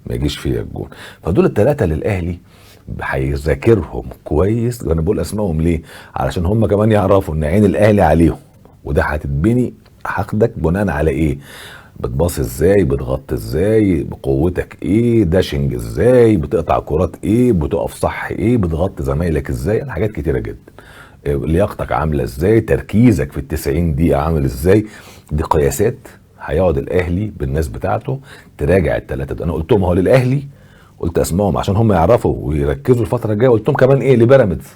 ما يجيش فيا الجون. فدول ال3 للاهلي هيذاكرهم كويس، وانا بقول اسمائهم ليه؟ علشان هم كمان يعرفوا ان عين الاهلي عليهم، وده هتتبني هاخدك بناء على ايه؟ بتباص ازاي، بتغطي ازاي، بقوتك ايه، داشنج ازاي، بتقطع كرات ايه، بتقف صح ايه، بتغطي زمايلك ازاي، حاجات كتيره جدا. لياقتك عامله ازاي، تركيزك في ال90 دقيقه عامل ازاي. دي قياسات هيقعد الاهلي بالناس بتاعته تراجع ال3 ده. انا قلتهم اهو للاهلي قلت اسمائهم عشان هم يعرفوا ويركزوا الفتره الجايه. قلت لهم كمان ايه لبيراميدز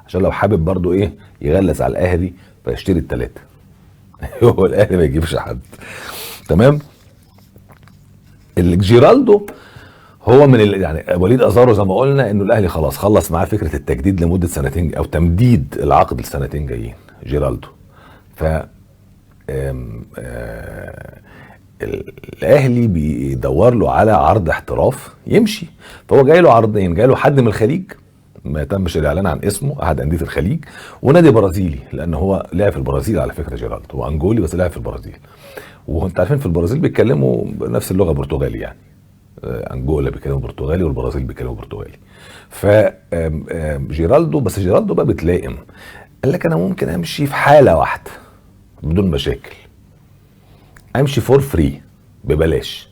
عشان لو حابب برضو ايه يغلس على الاهلي فيشتري الثلاثه. هو الاهلي ما يجيبش حد. تمام. جيرالدو هو من يعني وليد ازارو زي ما قلنا انه الاهلي خلاص خلص معاه فكره التجديد لمده سنتين او تمديد العقد لسنتين جايين جيرالدو. ف الاهلي بيدور له على عرض احتراف يمشي. فهو جاي له عرضين، جاي له حد من الخليج ما تمش الاعلان عن اسمه، احد انديه الخليج، ونادي برازيلي لان هو لعب في البرازيل على فكره جيرالدو، هو انجولي بس لعب في البرازيل. وانت عارفين في البرازيل بيتكلموا نفس اللغه برتغالي يعني، انجولا بيتكلموا برتغالي والبرازيل بيتكلموا برتغالي. ف جيرالدو بس جيرالدو بقى بتلائم، قال لك انا ممكن امشي في حاله واحده بدون مشاكل، امشي فور فري ببلاش.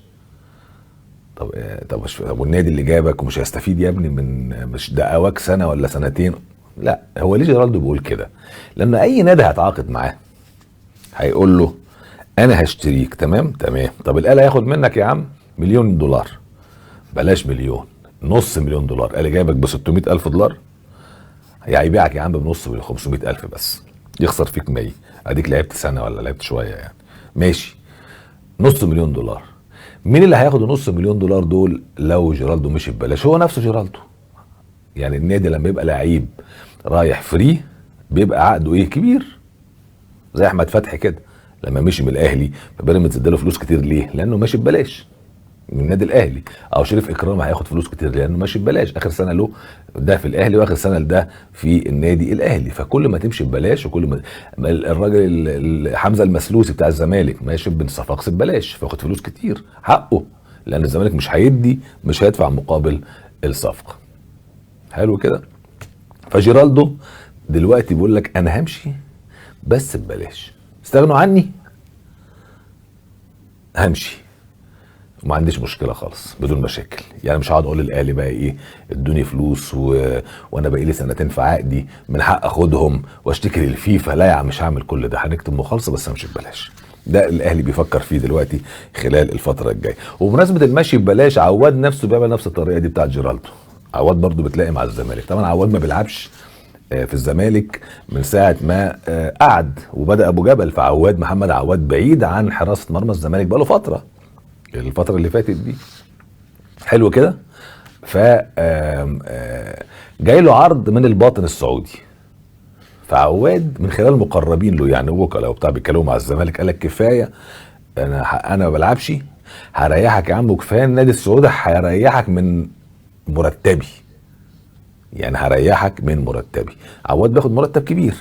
طب والنادي اللي جابك ومش هيستفيد يا ابني من مش دقواك سنه ولا سنتين؟ لا، هو ليه جيرالدو بيقول كده؟ لان اي نادي هيتعاقد معاه هيقول له انا هشتريك. تمام. طب الاهلي هياخد منك يا عم $1,000,000، بلاش مليون، $500,000. الاهلي جايبك ب $600,000 هيبيعك يا عم بنص مليون، 500,000 بس، يخسر فيك 100. اديك لعبت سنه ولا لعبت شويه يعني، ماشي. $500,000. مين اللي هياخد $500,000 دول لو جيرالدو مشي ببلاش؟ هو نفسه جيرالدو. يعني النادي لما يبقى لعيب رايح فري بيبقى عقده ايه كبير، زي احمد فتحي كده لما مشي من الاهلي فبيراميدز اداله فلوس كتير. ليه؟ لانه ماشي ببلاش من النادي الاهلي. او شريف اكرام هياخد فلوس كتير لانه ماشي ببلاش، اخر سنه له ده في الاهلي واخر سنه ده في النادي الاهلي. فكل ما تمشي ببلاش وكل ما الراجل حمزه المسلوسي بتاع الزمالك ماشي بصفاقس ببلاش فياخد فلوس كتير حقه، لان الزمالك مش هيدفع مقابل الصفقه. حلو كده. فجيرالدو دلوقتي بيقول لك انا همشي بس ببلاش، استغنوا عني همشي وما عنديش مشكله خالص بدون مشاكل. يعني مش هقعد اقول للاهلي بقى ايه ادوني فلوس وانا بقى لي سنتين في عقدي من حق اخدهم واشتكي للفيفا. لا يا عم مش هعمل كل ده، هنكتب مخالصه بس همشي ببلاش. ده الاهلي بيفكر فيه دلوقتي خلال الفتره الجايه. وبمناسبه المشي ببلاش، عواد نفسه بيعمل نفس الطريقه دي بتاعت جيرالدو. عواد برضو بتلاقي مع الزمالك. طبعا عواد ما بيلعبش في الزمالك من ساعه ما قعد وبدا ابو جبل. فعواد محمد عواد بعيد عن حراسه مرمى الزمالك بقاله فتره، الفتره اللي فاتت دي. حلو كده. ف جاي له عرض من الباطن السعودي. فعواد من خلال مقربين له يعني وكلاء وبتاع بيتكلموا مع الزمالك، قال لك كفايه انا ما بلعبش، هريحك يا عم، وكفايه النادي السعودي هيريحك من مرتبي. يعني هريحك من مرتبي. عواد بياخد مرتب كبير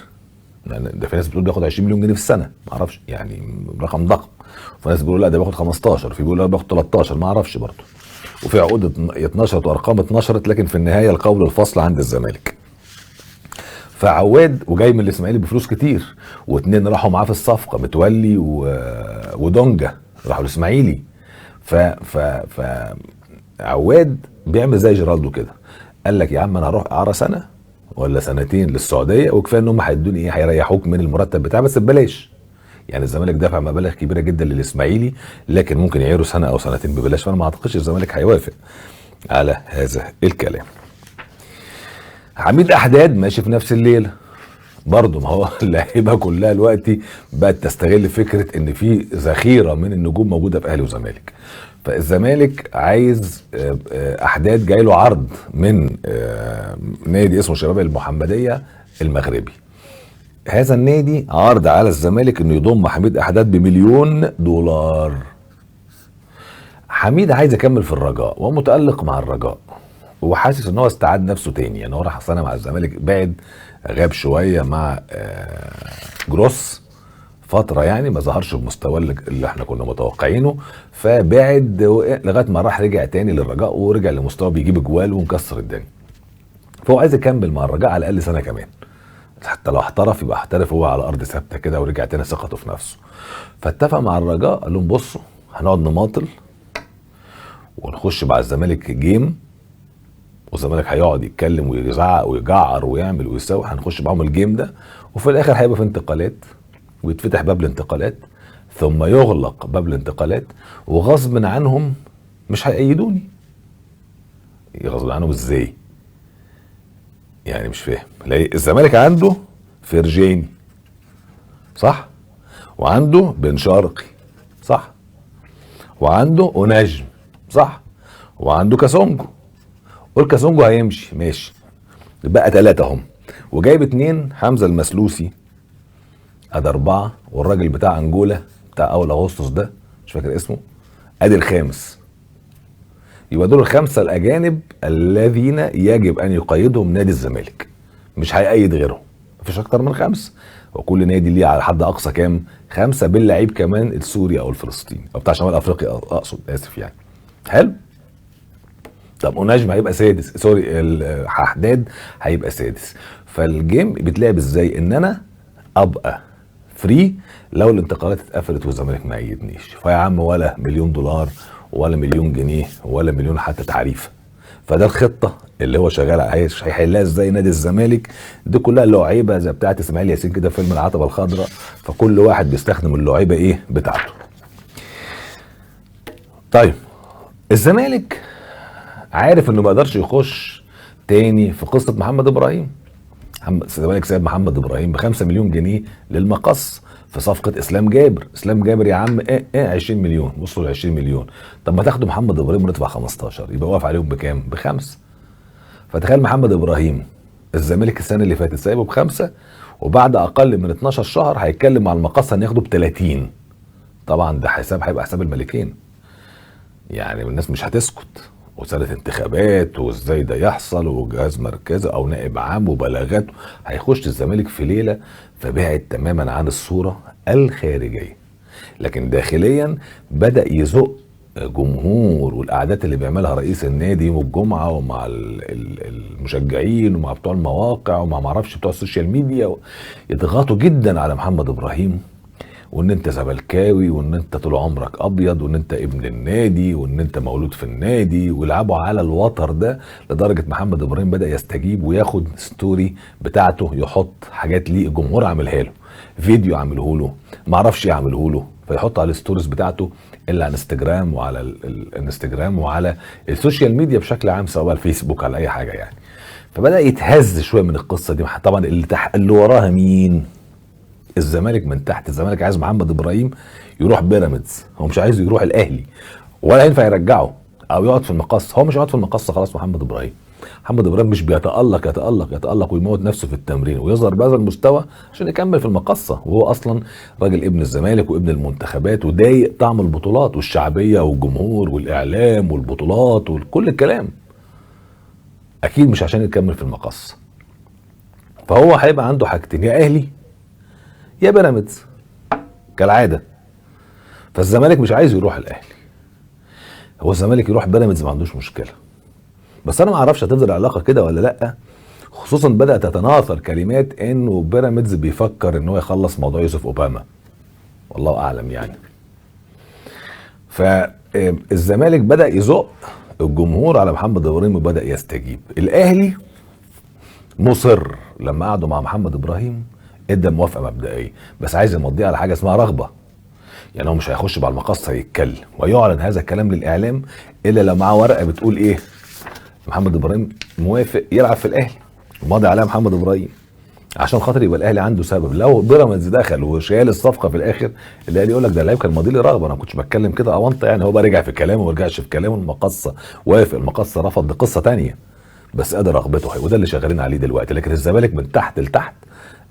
يعني، ده في ناس بتقول بياخد 20 مليون جنيه في السنه، ما اعرفش يعني رقم ضخم. وفي ناس بيقولوا لا ده بياخد 15، في بيقولوا لا بياخد 13، ما اعرفش برضه. وفي عقود اتنشرت وارقام اتنشرت، لكن في النهايه القول الفصل عند الزمالك. فعواد وجاي من الاسماعيلي بفلوس كتير، واتنين راحوا معاه في الصفقه، متولي ودونجا راحوا الاسماعيلي. ف عواد بيعمل زي جيرالدو كده، قال لك يا عم انا هروح اعاره سنه ولا سنتين للسعوديه، وكفايه ان هم هيدوني ايه، هيريحوك من المرتب بتاعي بس ببلاش. يعني الزمالك دفع مبالغ كبيره جدا للاسماعيلي، لكن ممكن يعيروا سنه او سنتين ببلاش. فانا ما اعتقدش الزمالك هيوافق على هذا الكلام. حميد احداد ماشي في نفس الليله برضه. ما هو اللعيبه كلها دلوقتي بقت تستغل فكره ان في ذخيره من النجوم موجوده في اهلي وزمالك. فالزمالك عايز احداد، جاي له عرض من نادي اسمه شباب المحمديه المغربي. هذا النادي عرض على الزمالك انه يضم حميد احداد $1,000,000. حميد عايز يكمل في الرجاء ومتألق مع الرجاء، وحاسس ان هو استعاد نفسه تاني. يعني هو راح سنه مع الزمالك، بعد غاب شويه مع جروس فتره، يعني ما ظهرش بمستوى اللي احنا كنا متوقعينه، فبعد لغايه ما راح رجع تاني للرجاء ورجع لمستوى بيجيب جوال ومكسر الدنيا. فهو عايز يكمل مع الرجاء على الاقل سنه كمان، حتى لو احترف يبقى احترف هو على ارض ثابته كده ورجع تاني ثقته في نفسه. فاتفق مع الرجاء، قال لهم بصوا هنقعد نماطل ونخش مع الزمالك جيم، والزمالك هيقعد يتكلم ويزعق ويجعر ويعمل ويسوي، هنخش معاهم الجيم ده، وفي الاخر هيبقى في انتقالات ويتفتح باب الانتقالات ثم يغلق باب الانتقالات، وغصب عنهم مش هيأيدوني. غصب عنهم ازاي؟ يعني مش فاهم. الزمالك عنده فرجاني صح، وعنده بن شرقي صح، وعنده اوناجم صح، وعنده كاسونجو. قول كاسونجو هيمشي ماشي، بقى 3 هم، وجايب 2 حمزه المسلوسي، ادي 4، والراجل بتاع انجولا بتاع اول اغسطس ده مش فاكر اسمه، ادي الخامس. يبقى دول ال5 الاجانب الذين يجب ان يقيدهم نادي الزمالك، مش هيقيد غيرهم، مفيش اكتر من 5، وكل نادي ليه على حد اقصى كام؟ 5 باللعيب كمان السوري او الفلسطيني او بتاع شمال افريقيا اقصد، اسف يعني. حلو. طب ونجم هيبقى سادس، سوري حداد هيبقى سادس. فالجيم بيتلعب ازاي؟ ان انا ابقى فري لو الانتقالات اتقفلت والزمالك ما ايدنيش، فيا عم ولا مليون دولار ولا مليون جنيه ولا مليون حتى تعريفه. فده الخطه اللي هو شغال عليها. هيحلها ازاي نادي الزمالك؟ دي كلها لعيبه زي بتاعه اسماعيل ياسين كده فيلم العتبه الخضراء، فكل واحد بيستخدم اللعيبه ايه بتاعته. طيب الزمالك عارف انه ما يقدرش يخش تاني في قصه محمد ابراهيم. الزمالك ساب محمد ابراهيم ب5 مليون جنيه للمقص في صفقه اسلام جابر. اسلام جابر يا عم 20 مليون، وصلوا ل 20 مليون. طب ما تاخدوا محمد ابراهيم وندفع 15، يبقى واقف عليهم بكام؟ ب5. فتخيل محمد ابراهيم الزمالك السنه اللي فاتت سايبه ب5، وبعد اقل من 12 شهر هيتكلم مع المقص ان ياخده ب30. طبعا ده هيبقى حساب الملكين، يعني الناس مش هتسكت، وسنة انتخابات وازاي ده يحصل وجهاز مركزي او نائب عام وبلاغات. هيخش الزمالك في ليله، فبعد تماما عن الصوره الخارجيه. لكن داخليا بدا يزق جمهور، والاعداد اللي بيعملها رئيس النادي يوم الجمعه ومع المشجعين ومع بتوع المواقع ومع معرفش بتوع السوشيال ميديا، يضغطوا جدا على محمد ابراهيم، وان انت زملكاوي، وان انت طول عمرك ابيض، وان انت ابن النادي، وان انت مولود في النادي، ويلعبوا على الوتر ده. لدرجه محمد ابراهيم بدا يستجيب وياخد ستوري بتاعته يحط حاجات ليه الجمهور عاملها له، فيديو عامله له، معرفش يعمله له، فيحط على الستوريز بتاعته اللي على انستجرام وعلى الانستجرام وعلى السوشيال ميديا بشكل عام، سواء الفيسبوك على اي حاجه يعني. فبدا يتهز شويه من القصه دي. طبعا اللي وراها مين؟ الزمالك من تحت. الزمالك عايز محمد ابراهيم يروح بيراميدز، هو مش عايزه يروح الاهلي ولا ينفع يرجعه او يقعد في المقص. هو مش هيقعد في المقص خلاص. محمد ابراهيم مش بيتالق ويموت نفسه في التمرين ويظهر بهذا المستوى عشان يكمل في المقصه، وهو اصلا راجل ابن الزمالك وابن المنتخبات وضايق طعم البطولات والشعبيه والجمهور والاعلام والبطولات وكل الكلام. اكيد مش عشان يكمل في المقص. فهو هيبقى عنده حاجتين، يا اهلي يا بيراميدز كالعاده. فالزمالك مش عايز يروح الاهلي، هو الزمالك يروح بيراميدز ما عندوش مشكله. بس انا ما اعرفش هتفضل العلاقه كده ولا لا، خصوصا بدات تتناثر كلمات انه بيراميدز بيفكر ان هو يخلص موضوع يوسف اوباما، والله اعلم يعني. فالزمالك بدا يزق الجمهور على محمد ابراهيم وبدا يستجيب. الاهلي مصر لما قعدوا مع محمد ابراهيم ادى موافقه مبدئيه، بس عايز يمضيها على حاجه اسمها رغبه. يعني هو مش هيخش بعد المقص يتكلم ويعلن هذا الكلام للاعلام الا لو معاه ورقه بتقول ايه؟ محمد ابراهيم موافق يلعب في الاهلي وماضي عليها محمد ابراهيم، عشان خاطر يبقى الاهلي عنده سبب. لو بيراميدز دخل وشال الصفقه في الاخر، الاهلي يقول لك ده اللعيب كان ماضي لي رغبه، انا ما كنتش بتكلم كده اونطه يعني. هو بقى رجع في كلامه وما رجعش في كلامه، المقصه وافق المقصه رفض، دي قصه ثانيه، بس ادى رغبته وده اللي شغالين عليه دلوقتي. لكن الزمالك من تحت لتحت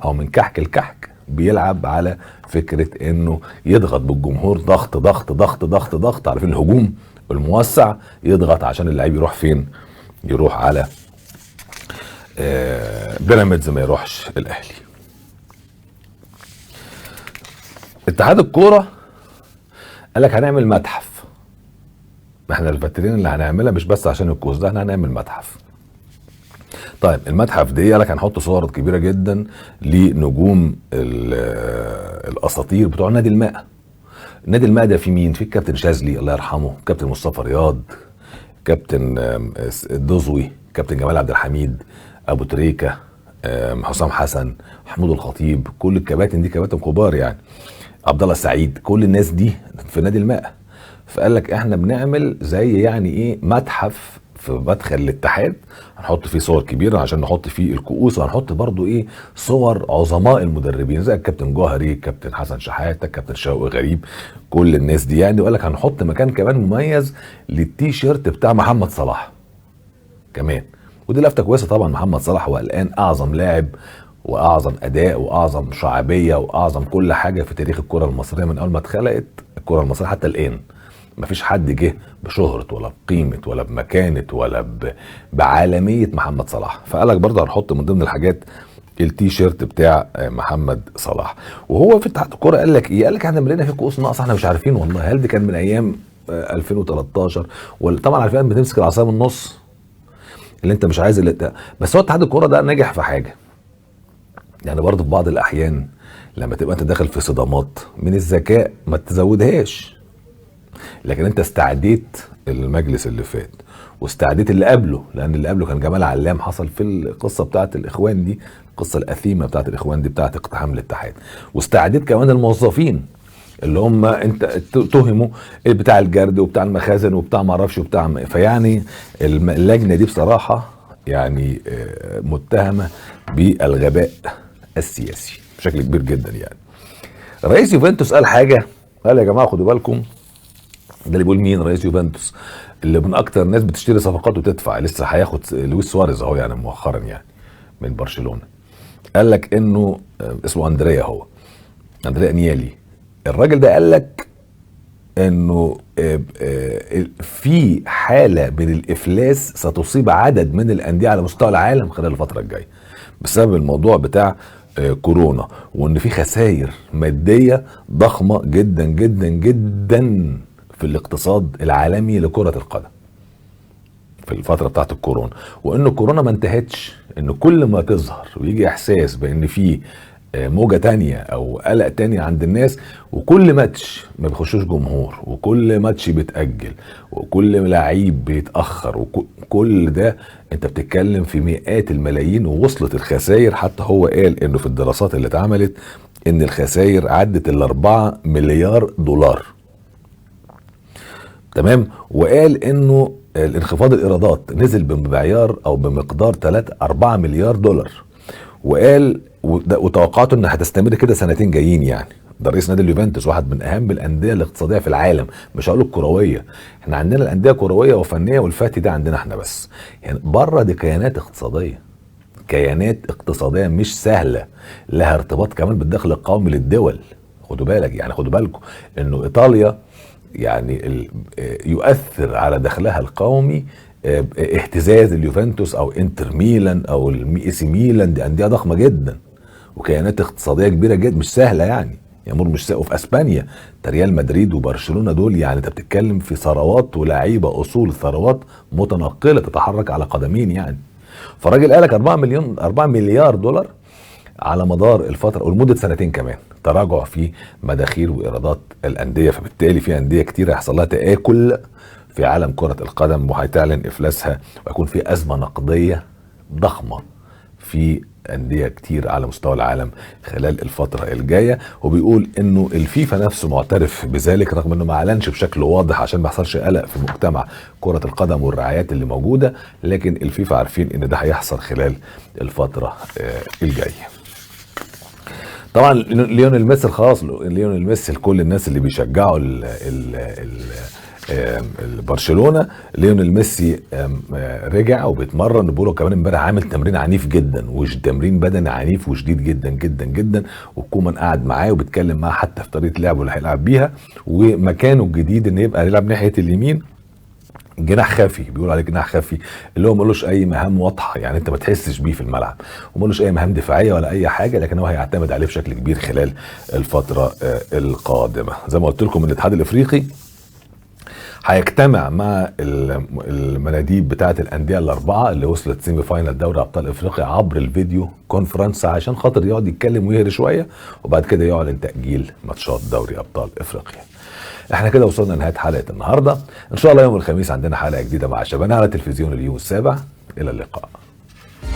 او من كحك لكحك بيلعب على فكره انه يضغط بالجمهور، ضغط ضغط ضغط ضغط ضغط، عارفين الهجوم الموسع، يضغط عشان اللعيب يروح فين؟ يروح على بيراميدز، ما يروحش الاهلي. اتحاد الكوره قال لك هنعمل متحف. احنا الفاترين اللي هنعملها مش بس عشان الكوز ده، احنا هنعمل متحف. طيب المتحف دي قال لك هنحط صور كبيره جدا لنجوم الاساطير بتوع نادي الماء. نادي الماء ده في مين؟ في الكابتن شاذلي الله يرحمه، كابتن مصطفى رياض، كابتن الدزوي، كابتن جمال عبد الحميد، ابو تريكه، حسام حسن، محمود الخطيب، كل الكباتن دي كباتن كبار يعني، عبد الله السعيد، كل الناس دي في نادي الماء. فقال لك احنا بنعمل زي يعني ايه متحف في مدخل الاتحاد هنحط فيه صور كبيره عشان نحط فيه الكؤوس، وهنحط برضو ايه صور عظماء المدربين زي الكابتن جوهري، الكابتن حسن شحاته، الكابتن شوقي غريب، كل الناس دي يعني. وقال لك هنحط مكان كمان مميز للتيشيرت بتاع محمد صلاح كمان. ودي لفته كويسه طبعا. محمد صلاح هو الان اعظم لاعب واعظم اداء واعظم شعبيه واعظم كل حاجه في تاريخ الكره المصريه من اول ما اتخلقت الكره المصريه حتى الان. مفيش حد جه بشهرة ولا بقيمة ولا بمكانة ولا بعالمية محمد صلاح. فقال لك برضه هنحط من ضمن الحاجات التيشيرت بتاع محمد صلاح. وهو في اتحاد الكوره قال لك ايه؟ قال لك احنا ملينا في كؤوس ناقصه احنا مش عارفين والله. هل دي كان من ايام 2013 ولا طبعا عارفين بتمسك العصايه من النص اللي انت مش عايز بس هو اتحاد الكوره ده نجح في حاجه يعني. برضه في بعض الاحيان لما تبقى انت داخل في صدامات من الذكاء ما تزودهاش، لكن انت استعديت المجلس اللي فات واستعديت اللي قبله، لان اللي قبله كان جمال علام حصل في القصه بتاعت الاخوان دي، القصه الاثيمه بتاعت الاخوان دي بتاعت اقتحام الاتحاد، واستعديت كمان الموظفين اللي هم انت تهموا بتاع الجرد وبتاع المخازن وبتاع ما اعرفش وبتاع فيعني اللجنه دي بصراحه يعني متهمه بالغباء السياسي بشكل كبير جدا يعني. رئيس يوفنتوس قال حاجه، قال يا جماعه خدوا بالكم. ده اللي بيقول مين؟ رئيس يوفنتوس اللي من اكتر الناس بتشتري صفقات وتدفع، لسه هياخد لويس سواريز اهو يعني مؤخرا يعني من برشلونه. قال لك انه اسمه اندريا نيالي. الراجل ده قال لك انه في حاله من الافلاس ستصيب عدد من الانديه على مستوى العالم خلال الفتره الجايه بسبب الموضوع بتاع كورونا، وان في خسائر ماديه ضخمه جدا جدا جدا في الاقتصاد العالمي لكره القدم في الفتره بتاعت الكورونا، وان الكورونا ما انتهتش، ان كل ما تظهر ويجي احساس بان في موجة تانية او قلق تاني عند الناس، وكل ماتش ما بيخشوش جمهور، وكل ماتش بيتأجل، وكل لعيب بيتأخر، وكل ده انت بتتكلم في مئات الملايين، ووصلت الخسائر. حتى هو قال انه في الدراسات اللي اتعملت ان الخسائر عدت ال4 مليار دولار. تمام. وقال انه الانخفاض الايرادات نزل بمعيار او بمقدار 4 مليار دولار، وقال وتوقعته انها هتستمر كده سنتين جايين يعني. ده رئيس نادي اليوفنتوس، واحد من اهم الانديه الاقتصاديه في العالم، مش هقول الكرويه، احنا عندنا الانديه كرويه وفنيه والفاتي ده عندنا احنا بس، يعني بره دي كيانات اقتصاديه، كيانات اقتصاديه مش سهله، لها ارتباط كمان بالدخل القومي للدول. خدوا بالك يعني، خدوا بالكم انه ايطاليا يعني يؤثر على دخلها القومي اهتزاز اليوفنتوس او انتر ميلان او اي سي ميلان، دي انديه ضخمه جدا وكيانات اقتصاديه كبيره جدا مش سهله يعني يمر مش سهل. وفي اسبانيا ريال مدريد وبرشلونه دول يعني انت بتتكلم في ثروات ولاعيبه اصول ثروات متنقله تتحرك على قدمين يعني. فالراجل قال لك 4 مليار دولار على مدار الفتره ولمده سنتين كمان، تراجع في مداخيل وايرادات الانديه، فبالتالي في انديه كتير هيحصل لها تآكل في عالم كرة القدم وهيتعلن افلاسها، ويكون في ازمة نقدية ضخمة في اندية كتير على مستوى العالم خلال الفترة الجاية. وبيقول انه الفيفا نفسه معترف بذلك رغم انه ما اعلنش بشكل واضح عشان ما يحصلش قلق في مجتمع كرة القدم والرعايات اللي موجودة، لكن الفيفا عارفين ان ده هيحصل خلال الفترة الجاية. طبعا ليونيل ميسي خلاص، ليونيل ميسي لكل الناس اللي بيشجعوا برشلونه، ليونيل ميسي رجع وبيتمرن، بيقولوا كمان امبارح عامل تمرين عنيف جدا تمرين بدني عنيف وشديد جدا جدا جدا، وكومان قاعد معاه وبيتكلم معاه حتى في طريقه لعبه اللي هيلعب بيها، ومكانه الجديد ان يبقى يلعب ناحيه اليمين جناح خفي، بيقول عليه جناح خفي اللي هو ملوش اي مهام واضحه يعني انت ما تحسش بيه في الملعب، وملوش اي مهام دفاعيه ولا اي حاجه، لكن هو هيعتمد عليه بشكل كبير خلال الفتره القادمه. زي ما قلت لكم الاتحاد الافريقي هيجتمع مع المناديب بتاعه الانديه الاربعه اللي وصلت سيمي فاينال دوري ابطال افريقيا عبر الفيديو كونفرنس عشان خاطر يقعد يتكلم ويهري شويه، وبعد كده يعلن تاجيل ماتشات دوري ابطال افريقيا. احنا كده وصلنا لنهايه حلقه النهارده، ان شاء الله يوم الخميس عندنا حلقه جديده مع شباب على تلفزيون اليوم السابع. الى اللقاء.